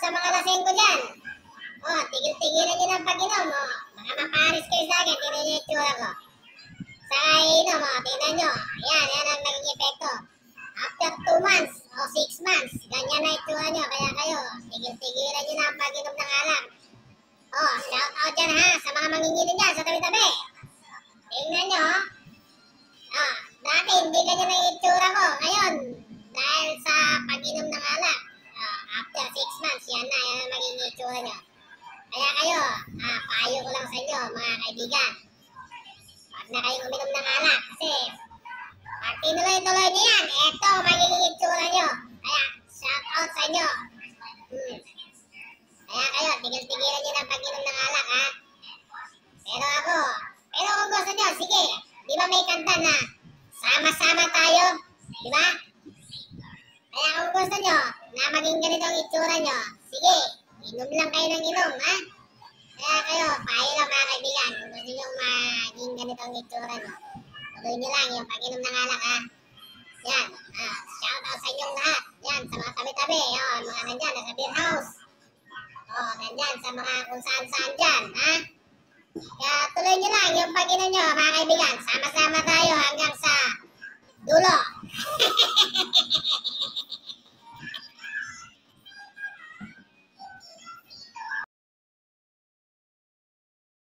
sa mga lasing ko dyan. Oh, tigil-tigilan nyo ng pag-inom. Oh, baka maparis kayo sa akin. Tignan nyo yung itsura ko. Sa kainom, oh, tignan nyo. Yan ang naging epekto. After 2 months o 6 months, ganyan na itsura nyo. Kaya kayo, tigil-tigilan nyo na ang pag-inom ng alak. Oh, shout out dyan ha, sa mga mangingilin dyan sa tabi-tabi. Tingnan nyo, oh, dati hindi ganyan na yung itsura ko. Ngayon, dahil sa pag-inom ng alak, after 6 months, yan ang magiging itsura nyo. Kaya kayo, payo ko lang sa inyo, mga kaibigan. Huwag na kayong uminom ng alak kasi pag tinuloy-tuloy nyo yan, eto magiging itsura nyo. Kaya, shout out sa inyo. Kaya kayo, tigil-tigilan nyo ng pag-inom ng alak, ha? Pero kung gusto nyo, sige, di ba may kanta na sama-sama tayo? Di ba? Kaya kung gusto nyo na maging ganito ang itsura nyo, sige, inom lang kayo ng inom, ha? Kaya kayo, payo lang mga kaibigan, kung gusto nyo maging ganito ang itsura nyo, tuloy nyo lang yung pag-inom ng alak, ha? Yan, shout out sa inyong lahat. Yan, sa mga tabi-tabi, yun, mga nandyan, nasa beer house. Oh, nandyan, sa mga kung saan-saan dyan, ha? Kaya tuloy nyo lang yung pag-inom nyo, mga kaibigan. Sama-sama tayo hanggang sa dulo.